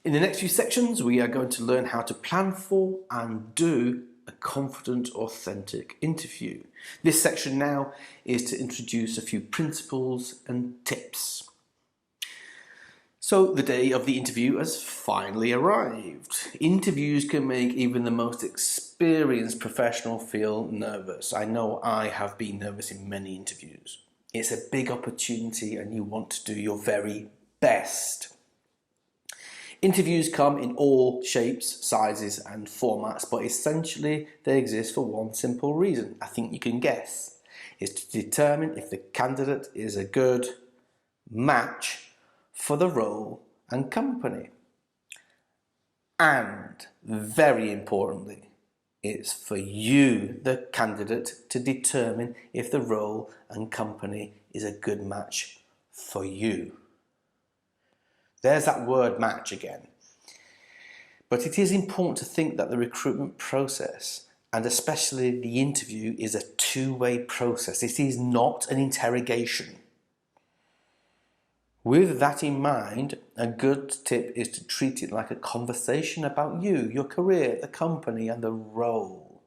In the next few sections, we are going to learn how to plan for and do a confident, authentic interview. This section now is to introduce a few principles and tips. So the day of the interview has finally arrived. Interviews can make even the most experienced professional feel nervous. I know I have been nervous in many interviews. It's a big opportunity and you want to do your very best. Interviews come in all shapes, sizes and formats, but essentially they exist for one simple reason. I think you can guess. It's to determine if the candidate is a good match for the role and company. And very importantly, it's for you, the candidate, to determine if the role and company is a good match for you. There's that word match again. But it is important to think that the recruitment process, and especially the interview, is a two-way process. It is not an interrogation. With that in mind, a good tip is to treat it like a conversation about you, your career, the company and the role.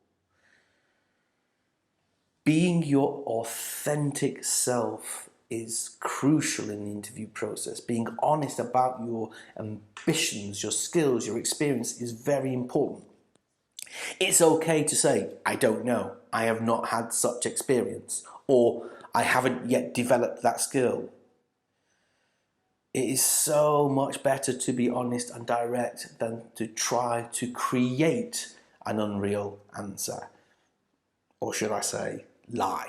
Being your authentic self is crucial in the interview process. Being honest about your ambitions, your skills, your experience is very important. It's okay to say, I don't know, I have not had such experience, or I haven't yet developed that skill. It is so much better to be honest and direct than to try to create an unreal answer. Or should I say, lie.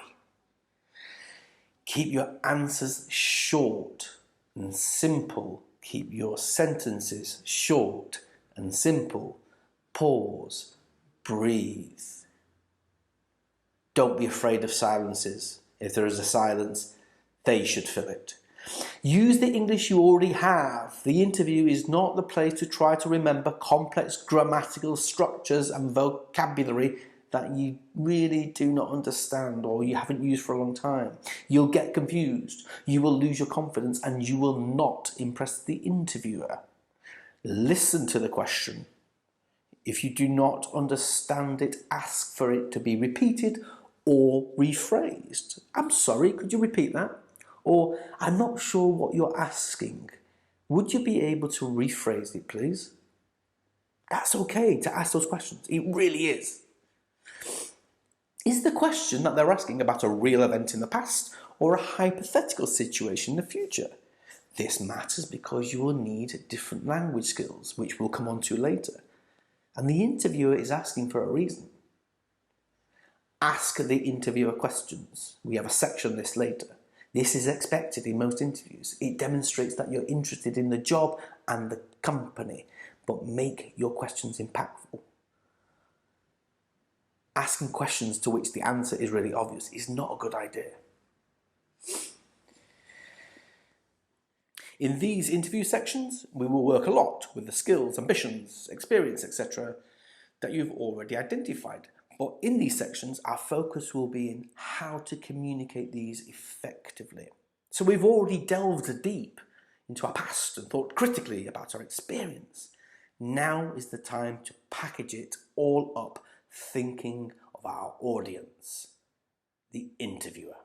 Keep your answers short and simple. Keep your sentences short and simple. Pause, breathe. Don't be afraid of silences. If there is a silence, they should fill it. Use the English you already have. The interview is not the place to try to remember complex grammatical structures and vocabulary that you really do not understand or you haven't used for a long time. You'll get confused, you will lose your confidence, and you will not impress the interviewer. Listen to the question. If you do not understand it, ask for it to be repeated or rephrased. I'm sorry, could you repeat that? Or, I'm not sure what you're asking. Would you be able to rephrase it, please? That's okay to ask those questions. It really is. Is the question that they're asking about a real event in the past or a hypothetical situation in the future? This matters because you will need different language skills, which we'll come on to later. And the interviewer is asking for a reason. Ask the interviewer questions. We have a section on this later. This is expected in most interviews. It demonstrates that you're interested in the job and the company, but make your questions impactful. Asking questions to which the answer is really obvious is not a good idea. In these interview sections, we will work a lot with the skills, ambitions, experience, etc. that you've already identified. But in these sections, our focus will be in how to communicate these effectively. So we've already delved deep into our past and thought critically about our experience. Now is the time to package it all up, thinking of our audience, the interviewer.